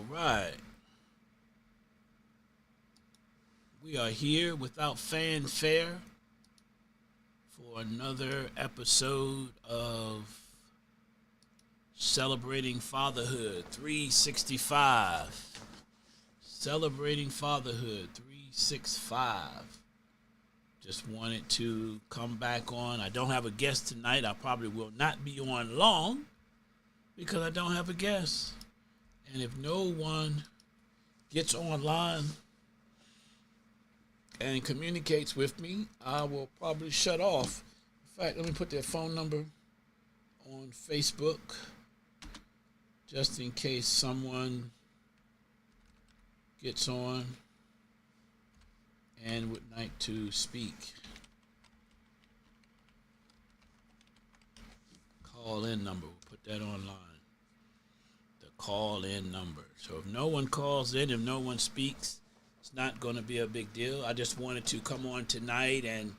right. We are here without fanfare for another episode of Celebrating Fatherhood 365. Celebrating Fatherhood 365. Just wanted to come back on. I don't have a guest tonight. I probably will not be on long because I don't have a guest. And if no one gets online and communicates with me, I will probably shut off. In fact, let me put their phone number on Facebook just in case someone gets on and would like to speak. Call in number. We'll put that online. The call in number. So if no one calls in, if no one speaks, it's not going to be a big deal. I just wanted to come on tonight and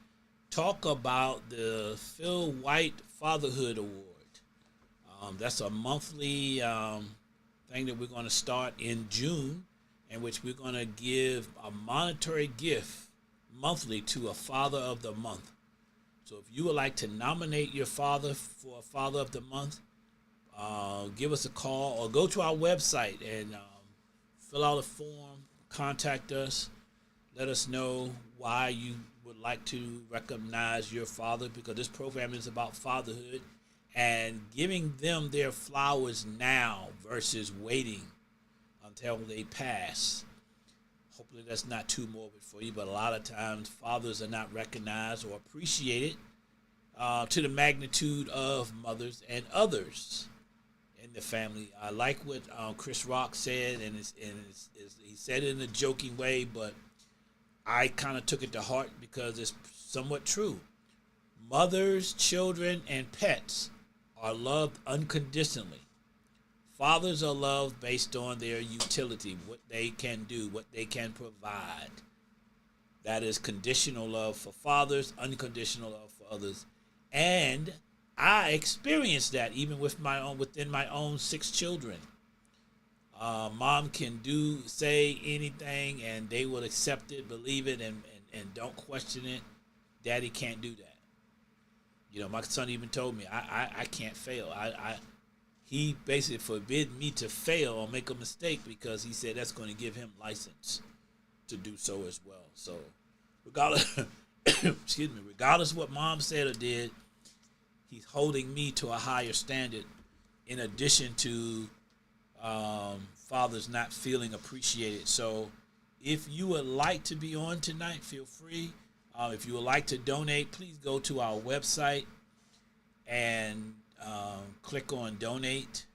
talk about the Phil White Fatherhood Award. That's a monthly thing that we're going to start in June, in which we're going to give a monetary gift monthly to a Father of the Month. So if you would like to nominate your father for a Father of the Month, give us a call or go to our website and fill out a form, contact us, let us know why you would like to recognize your father, because this program is about fatherhood and giving them their flowers now versus waiting until they pass. Hopefully that's not too morbid for you, but a lot of times fathers are not recognized or appreciated to the magnitude of mothers and others in the family. I like what Chris Rock said, and he said it in a joking way, but I kind of took it to heart because it's somewhat true. Mothers, children, and pets are loved unconditionally. Fathers are loved based on their utility, what they can do, what they can provide. That is conditional love for fathers, unconditional love for others. And I experienced that even with within my own 6 children. Mom can say anything and they will accept it, believe it, and don't question it. Daddy can't do that. You know, my son even told me I can't fail. He basically forbid me to fail or make a mistake because he said that's going to give him license to do so as well. So regardless, regardless of what mom said or did, he's holding me to a higher standard in addition to fathers not feeling appreciated. So if you would like to be on tonight, feel free. If you would like to donate, please go to our website and click on donate.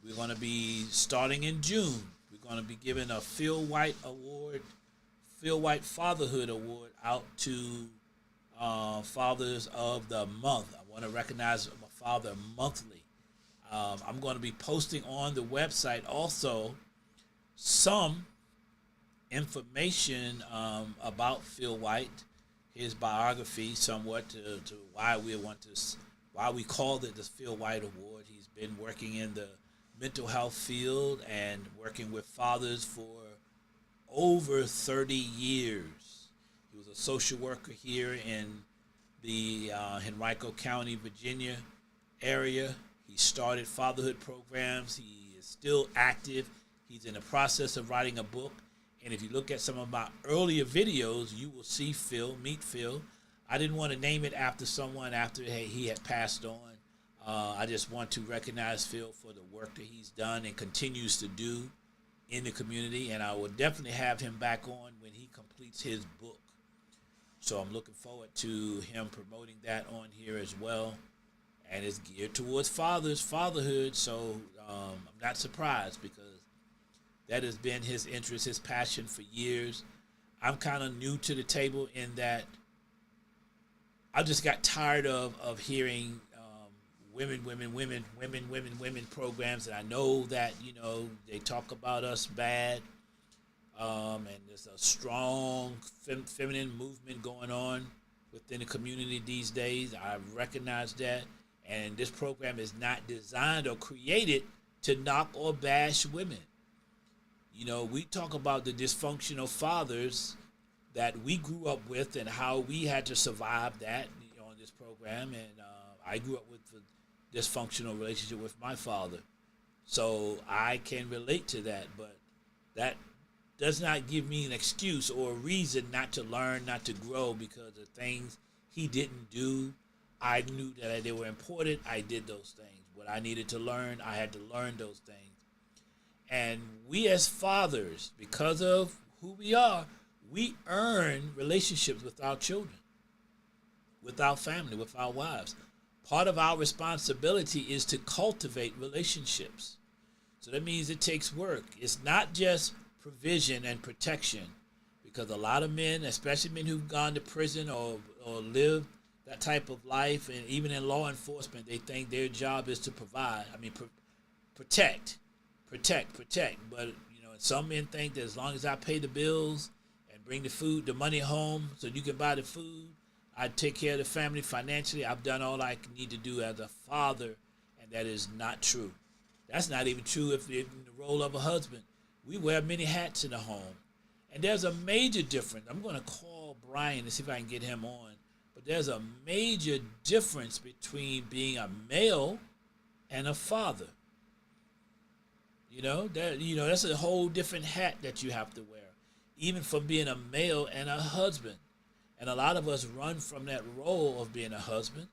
We're going to be starting in June. We're going to be giving a Phil White Award, Phil White Fatherhood Award out to Fathers of the Month. I want to recognize my father monthly. I'm going to be posting on the website also some information about Phil White, his biography, somewhat to why we called it the Phil White Award. He's been working in the mental health field and working with fathers for over 30 years. He was a social worker here in the Henrico County, Virginia area. He started fatherhood programs. He is still active. He's in the process of writing a book. And if you look at some of my earlier videos, you will see Phil, meet Phil. I didn't want to name it after someone after he had passed on. I just want to recognize Phil for the work that he's done and continues to do in the community. And I will definitely have him back on when he completes his book. So I'm looking forward to him promoting that on here as well. And it's geared towards fatherhood. So I'm not surprised because that has been his interest, his passion for years. I'm kind of new to the table in that I just got tired of hearing women programs, and I know that, you know, they talk about us bad, and there's a strong feminine movement going on within the community these days. I recognize that, and this program is not designed or created to knock or bash women. We talk about the dysfunctional fathers that we grew up with and how we had to survive that on this program. And I grew up with a dysfunctional relationship with my father. So I can relate to that, but that does not give me an excuse or a reason not to learn, not to grow because of things he didn't do. I knew that they were important. I did those things. What I needed to learn, I had to learn those things. And we as fathers, because of who we are, we earn relationships with our children, with our family, with our wives. Part of our responsibility is to cultivate relationships. So that means it takes work. It's not just provision and protection, because a lot of men, especially men who've gone to prison or lived that type of life, and even in law enforcement, they think their job is to provide. Protect. But some men think that as long as I pay the bills and bring the money home, so you can buy the food, I take care of the family financially. I've done all I need to do as a father, and that is not true. That's not even true if in the role of a husband. We wear many hats in the home, and there's a major difference. I'm going to call Brian and see if I can get him on. But there's a major difference between being a male and a father. That's a whole different hat that you have to wear, even from being a male and a husband. And a lot of us run from that role of being a husband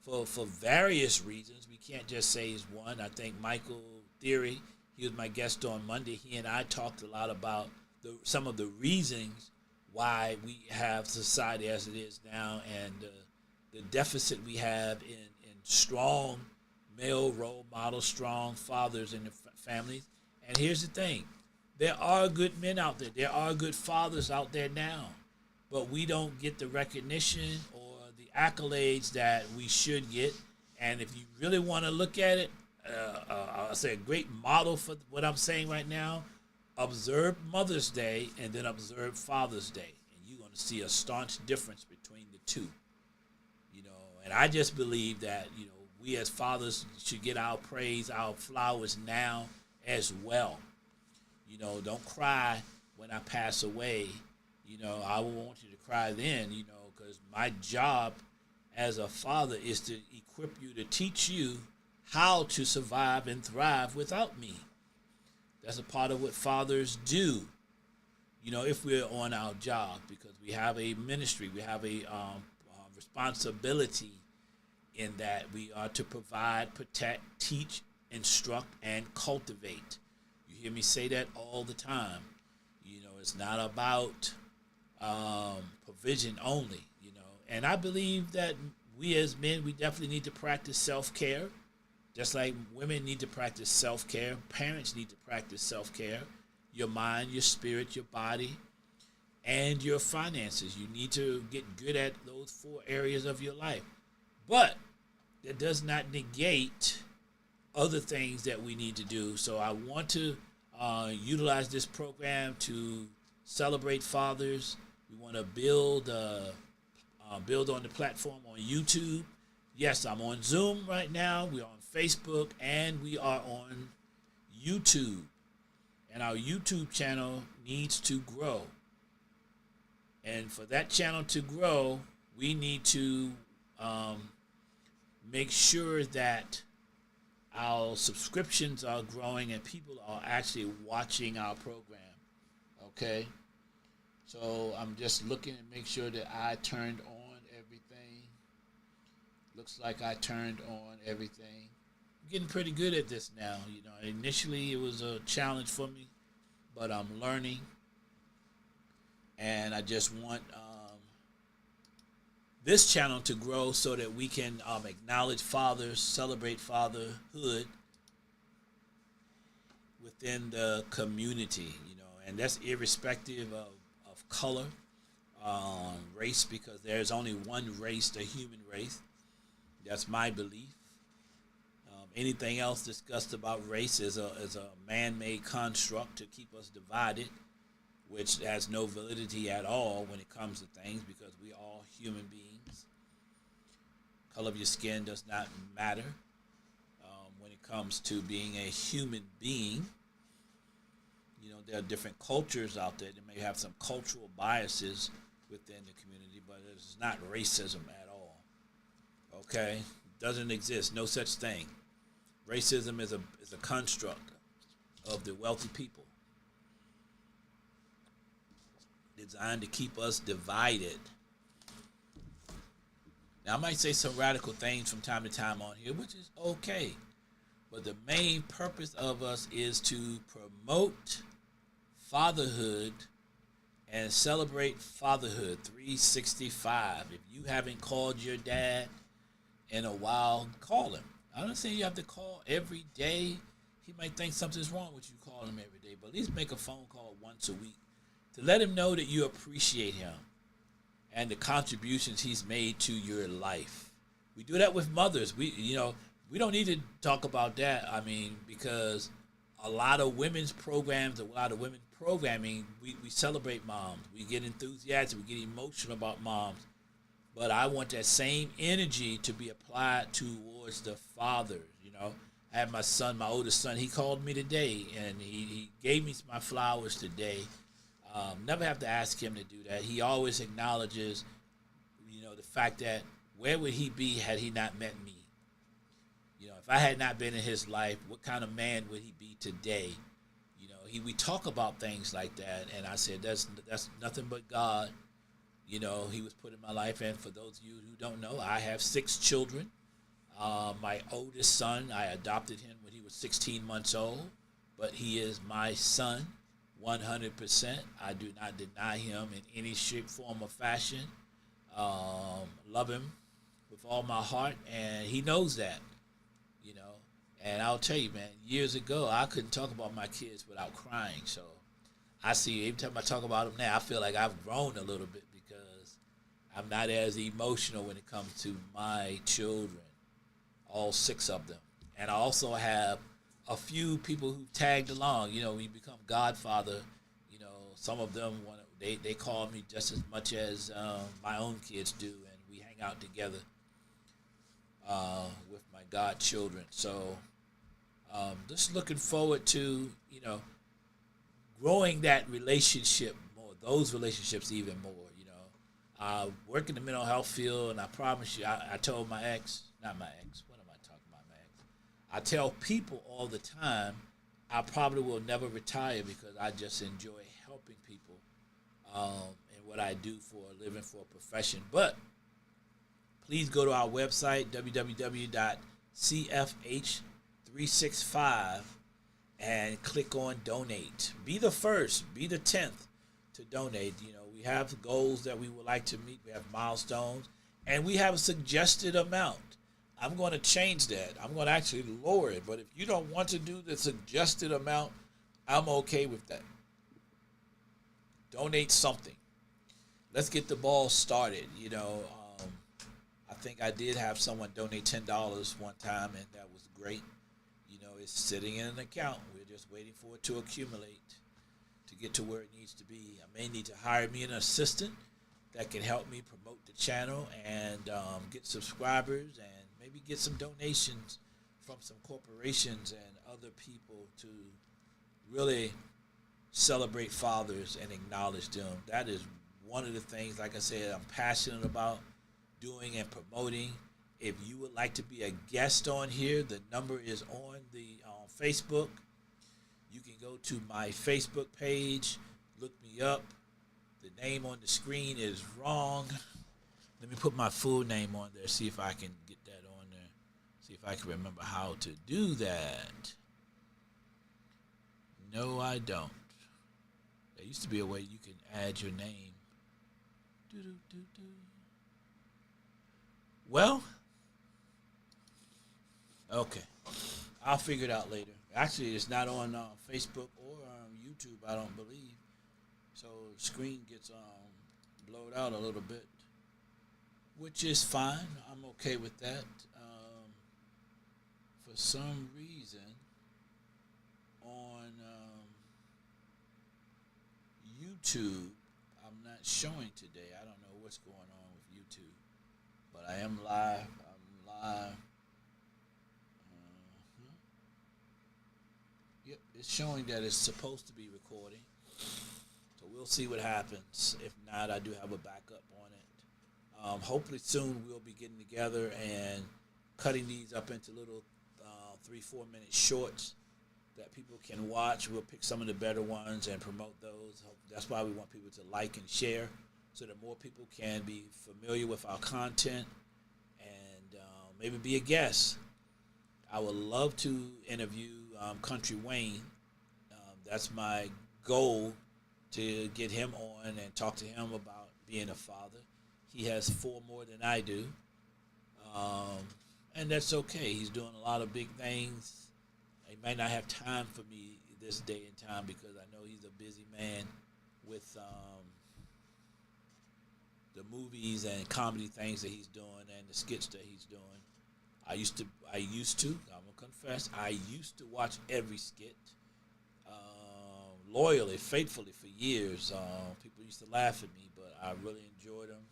for various reasons. We can't just say he's one. I think Michael Theory, he was my guest on Monday. He and I talked a lot about some of the reasons why we have society as it is now, and the deficit we have in strong male role models, strong fathers in the families. And here's the thing. There are good men out there. There are good fathers out there now. But we don't get the recognition or the accolades that we should get. And if you really want to look at it, I'll say a great model for what I'm saying right now, observe Mother's Day and then observe Father's Day. And you're going to see a staunch difference between the two. And I just believe that, we as fathers should get our praise, our flowers now as well. Don't cry when I pass away. I will want you to cry then, because my job as a father is to equip you, to teach you how to survive and thrive without me. That's a part of what fathers do, if we're on our job, because we have a ministry, we have a responsibility in that we are to provide, protect, teach, instruct, and cultivate. You hear me say that all the time. It's not about provision only, And I believe that we as men, we definitely need to practice self-care, just like women need to practice self-care. Parents need to practice self-care. Your mind, your spirit, your body, and your finances. You need to get good at those 4 areas of your life. But that does not negate other things that we need to do. So I want to utilize this program to celebrate fathers. We want to build on the platform on YouTube. Yes, I'm on Zoom right now. We're on Facebook, and we are on YouTube. And our YouTube channel needs to grow. And for that channel to grow, we need to make sure that our subscriptions are growing and people are actually watching our program. Okay? So I'm just looking to make sure that I turned on everything. Looks like I turned on everything. I'm getting pretty good at this now. Initially it was a challenge for me, but I'm learning. And I just want this channel to grow so that we can acknowledge fathers, celebrate fatherhood within the community, and that's irrespective of color, race, because there's only one race, the human race. That's my belief. Anything else discussed about race is a man-made construct to keep us divided, which has no validity at all when it comes to things, because we are all human beings. Color of your skin does not matter when it comes to being a human being. There are different cultures out there that may have some cultural biases within the community, but it's not racism at all. Okay, doesn't exist. No such thing. Racism is a construct of the wealthy people, designed to keep us divided. Now, I might say some radical things from time to time on here, which is okay. But the main purpose of us is to promote fatherhood and celebrate fatherhood 365. If you haven't called your dad in a while, call him. I'm not saying you have to call every day. He might think something's wrong with you calling him every day, but at least make a phone call once a week to let him know that you appreciate him and the contributions he's made to your life. We do that with mothers. We don't need to talk about that. I mean, because a lot of women's programs, a lot of women programming, we celebrate moms. We get enthusiastic. We get emotional about moms. But I want that same energy to be applied towards the fathers. I have my son, my oldest son. He called me today, and he gave me my flowers today. Never have to ask him to do that. He always acknowledges, the fact that where would he be had he not met me? If I had not been in his life, what kind of man would he be today? We talk about things like that, and I said that's nothing but God. He was put in my life, and for those of you who don't know, I have 6 children. My oldest son, I adopted him when he was 16 months old, but he is my son, 100%. I do not deny him in any shape, form, or fashion. Love him with all my heart, and he knows that. And I'll tell you, man, years ago, I couldn't talk about my kids without crying. So I see every time I talk about them now, I feel like I've grown a little bit because I'm not as emotional when it comes to my children, all 6 of them. And I also have a few people who tagged along. When you become godfather, some of them they call me just as much as my own kids do, and we hang out together with my godchildren. So just looking forward to growing that relationship more, those relationships even more. Work in the mental health field, and I promise you, I told my ex, not my ex, what am I talking about, my ex? I tell people all the time, I probably will never retire because I just enjoy helping people in what I do for a living, for a profession. But please go to our website, www.cfh365, and click on donate. Be the first, be the 10th to donate. We have goals that we would like to meet. We have milestones, and we have a suggested amount. I'm going to change that. I'm going to actually lower it. But if you don't want to do the suggested amount, I'm okay with that. Donate something. Let's get the ball started. I think I did have someone donate $10 one time, and that was great. It's sitting in an account. We're just waiting for it to accumulate to get to where it needs to be. I may need to hire me an assistant that can help me promote the channel and get subscribers and maybe get some donations from some corporations and other people to really celebrate fathers and acknowledge them. That is one of the things, like I said, I'm passionate about doing and promoting. If you would like to be a guest on here, the number is on the Facebook. You can go to my Facebook page, look me up. The name on the screen is wrong. Let me put my full name on there, see if I can get that on there. See if I can remember how to do that. No, I don't. There used to be a way you can add your name. Well, okay. I'll figure it out later. Actually, it's not on Facebook or YouTube, I don't believe. So the screen gets blowed out a little bit, which is fine. I'm okay with that. For some reason, on YouTube, I'm not showing today. I don't know what's going on with YouTube, but I am live. I'm live. Yep, it's showing that it's supposed to be recording. So we'll see what happens. If not, I do have a backup on it. Hopefully soon we'll be getting together and cutting these up into little 3-4 minute shorts that people can watch. We'll pick some of the better ones and promote those. That's why we want people to like and share so that more people can be familiar with our content and maybe be a guest. I would love to interview Country Wayne. That's my goal, to get him on and talk to him about being a father. He has 4 more than I do, and that's okay. He's doing a lot of big things. He might not have time for me this day and time because I know he's a busy man with the movies and comedy things that he's doing and the skits that he's doing. I'm gonna confess, I used to watch every skit loyally, faithfully for years. People used to laugh at me, but I really enjoyed them.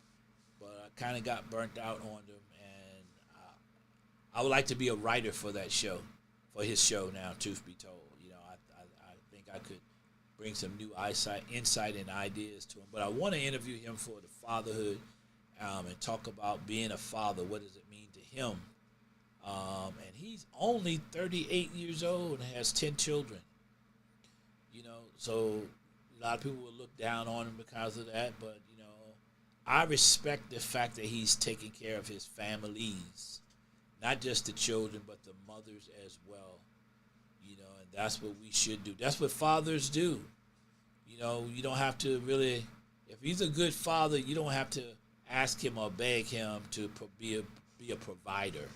But I kind of got burnt out on them, and I would like to be a writer for that show, for his show now. Truth be told, I think I could bring some new insight, and ideas to him. But I want to interview him for the fatherhood, and talk about being a father. What does it mean to him? And he's only 38 years old and has 10 children. So a lot of people will look down on him because of that. But I respect the fact that he's taking care of his families, not just the children, but the mothers as well. And that's what we should do. That's what fathers do. You don't have to really, if he's a good father, you don't have to ask him or beg him to be a provider.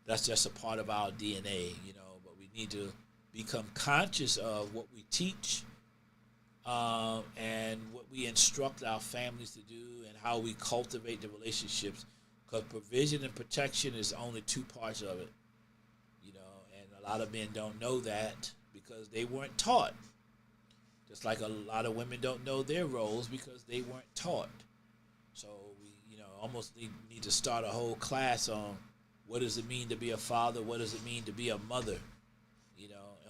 That's just a part of our DNA, but we need to become conscious of what we teach, and what we instruct our families to do, and how we cultivate the relationships, because provision and protection is only 2 parts of it, and a lot of men don't know that because they weren't taught. Just like a lot of women don't know their roles because they weren't taught. So we, almost need to start a whole class on what does it mean to be a father, what does it mean to be a mother,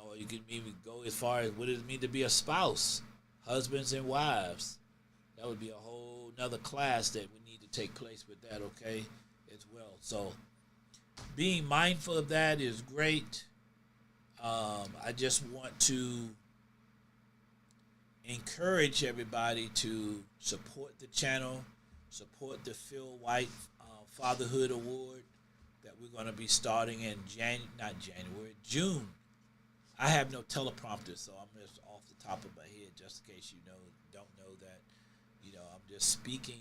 or you can even go as far as what does it mean to be a spouse, husbands and wives. That would be a whole another class that we need to take place with that, okay, as well. So being mindful of that is great. I just want to encourage everybody to support the channel, support the Phil White Fatherhood Award that we're going to be starting in June. I have no teleprompter, so I'm just off the top of my head, just in case don't know that. I'm just speaking,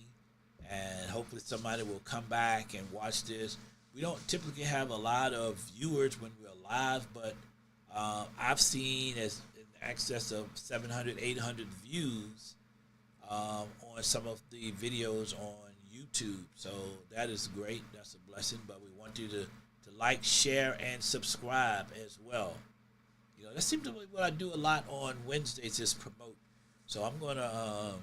and hopefully somebody will come back and watch this. We don't typically have a lot of viewers when we're live, but I've seen as in excess of 700, 800 views on some of the videos on YouTube. So that is great. That's a blessing. But we want you to like, share, and subscribe as well. That seems to be what I do a lot on Wednesdays is promote. So I'm going to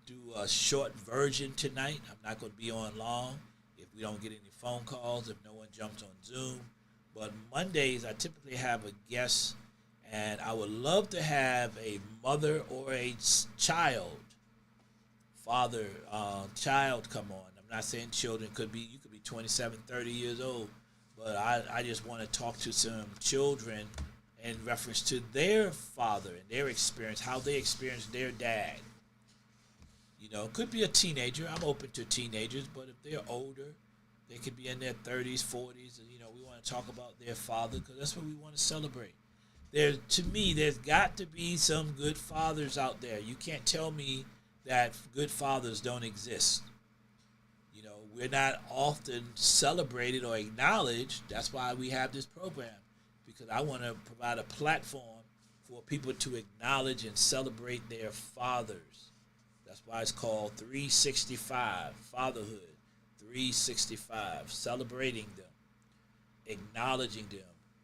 do a short version tonight. I'm not going to be on long if we don't get any phone calls, if no one jumps on Zoom. But Mondays, I typically have a guest, and I would love to have a mother or a child come on. I'm not saying children. You could be 27, 30 years old. But I just want to talk to some children in reference to their father and their experience, how they experienced their dad. Could be a teenager. I'm open to teenagers, but if they're older, they could be in their 30s, 40s, and we want to talk about their father because that's what we want to celebrate. To me, there's got to be some good fathers out there. You can't tell me that good fathers don't exist. We're not often celebrated or acknowledged. That's why we have this program, because I want to provide a platform for people to acknowledge and celebrate their fathers. That's why it's called 365, Fatherhood 365, celebrating them, acknowledging them,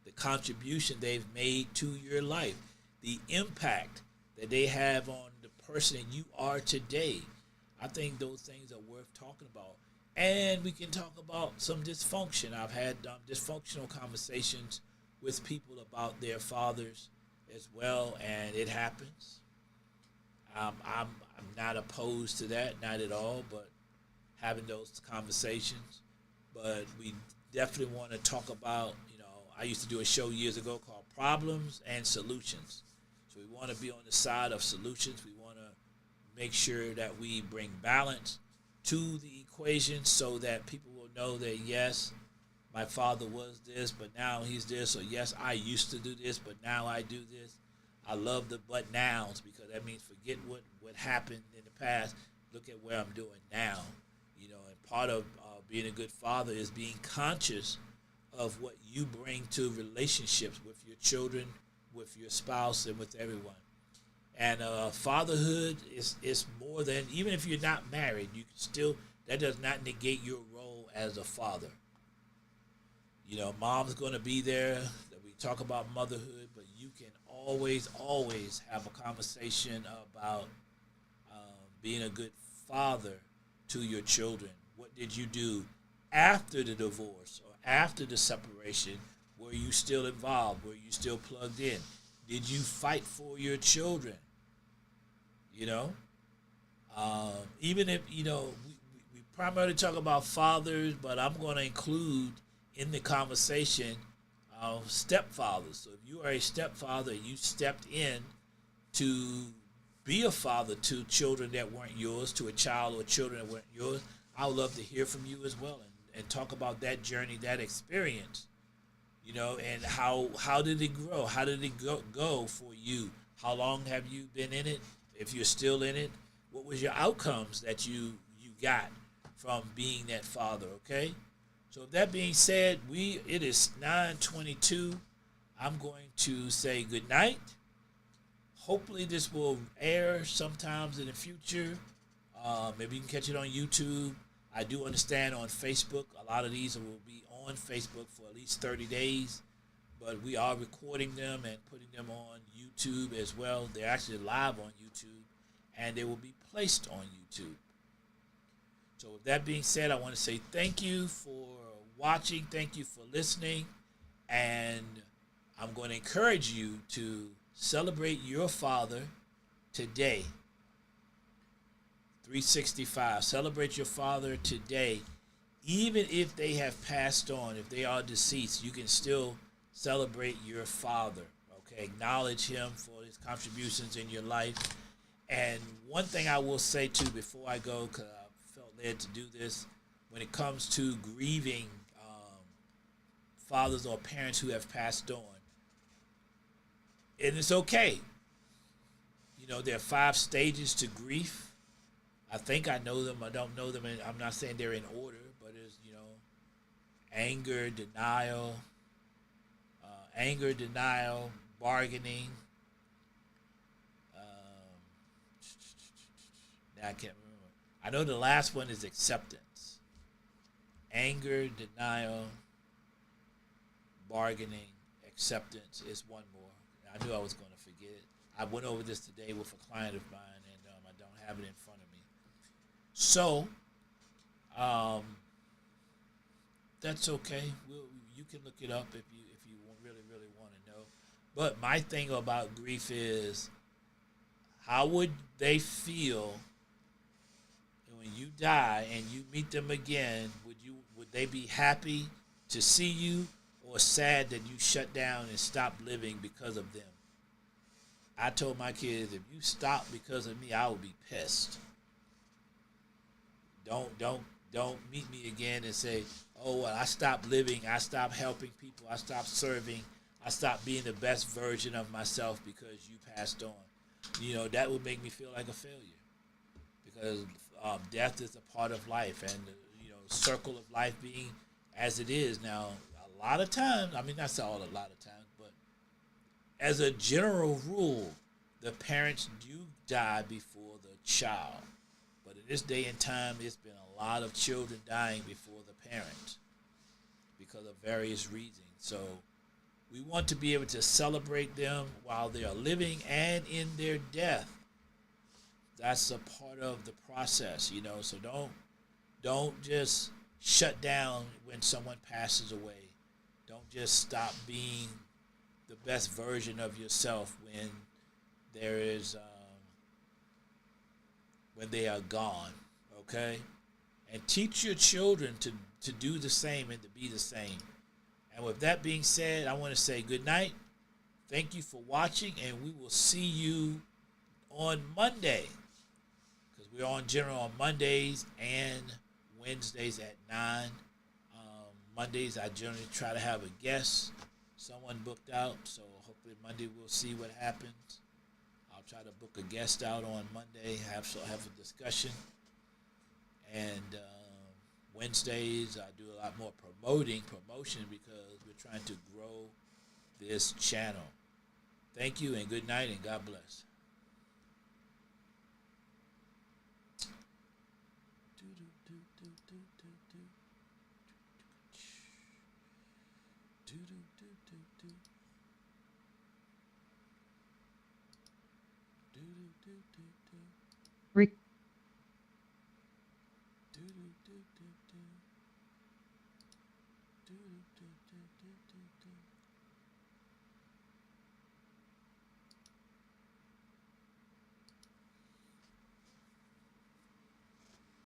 the contribution they've made to your life, the impact that they have on the person you are today. I think those things are worth talking about. And we can talk about some dysfunction. I've had dysfunctional conversations with people about their fathers as well, and it happens. I'm not opposed to that, not at all, but having those conversations. But we definitely want to talk about, I used to do a show years ago called Problems and Solutions. So we want to be on the side of solutions. We want to make sure that we bring balance to the equation so that people will know that, yes, my father was this, but now he's this, or yes, I used to do this, but now I do this. I love the but nows because that means forget what happened in the past. Look at where I'm doing now. And part of being a good father is being conscious of what you bring to relationships with your children, with your spouse, and with everyone. And fatherhood is more than, even if you're not married, you can still, that does not negate your role as a father. Mom's going to be there. We talk about motherhood, but you can always have a conversation about being a good father to your children. What did you do after the divorce or after the separation? Were you still involved? Were you still plugged in? Did you fight for your children? Even if, we primarily talk about fathers, but I'm going to include in the conversation stepfathers. So if you are a stepfather, you stepped in to be a father to children that weren't yours, to a child or children that weren't yours. I would love to hear from you as well and talk about that journey, that experience, and how did it grow? How did it go for you? How long have you been in it? If you're still in it, what was your outcomes that you got from being that father, okay? So that being said, it is 9:22. I'm going to say good night. Hopefully this will air sometimes in the future. Maybe you can catch it on YouTube. I do understand on Facebook, a lot of these will be on Facebook for at least 30 days. But we are recording them and putting them on YouTube as well. They're actually live on YouTube, and they will be placed on YouTube. So with that being said, I want to say thank you for watching. Thank you for listening. And I'm going to encourage you to celebrate your father today. 365. Celebrate your father today. Even if they have passed on, if they are deceased, you can still celebrate your father. Okay, acknowledge him for his contributions in your life. And one thing I will say too before I go, because I felt led to do this, when it comes to grieving fathers or parents who have passed on, and it's okay. There are 5 stages to grief. I think I know them. I don't know them, and I'm not saying they're in order, but it's anger, denial, bargaining. Now I can't remember. I know the last one is acceptance. Anger, denial, bargaining, acceptance is one more. I knew I was going to forget it. I went over this today with a client of mine, and I don't have it in front of me. So, that's okay. You can look it up if you really want to know. But my thing about grief is, how would they feel when you die and you meet them again? Would they be happy to see you, or sad that you shut down and stopped living because of them? I told my kids, if you stop because of me, I will be pissed. Don't meet me again and say, oh, well, I stopped living, I stopped helping people, I stopped serving, I stopped being the best version of myself because you passed on. That would make me feel like a failure, because death is a part of life, and circle of life being as it is now. A lot of times, I mean, not all a lot of times, but as a general rule, the parents do die before the child. But in this day and time, it's been a lot of children dying before the parent because of various reasons. So we want to be able to celebrate them while they are living and in their death. That's a part of the process, So don't just shut down when someone passes away. Don't just stop being the best version of yourself when they are gone. Okay, and teach your children to do the same and to be the same. And with that being said, I want to say good night. Thank you for watching, and we will see you on Monday, because we're on general on Mondays and Wednesdays at 9. Mondays, I generally try to have a guest, someone booked out, so hopefully Monday we'll see what happens. I'll try to book a guest out on Monday, have a discussion. And Wednesdays, I do a lot more promotion, because we're trying to grow this channel. Thank you, and good night, and God bless. Re-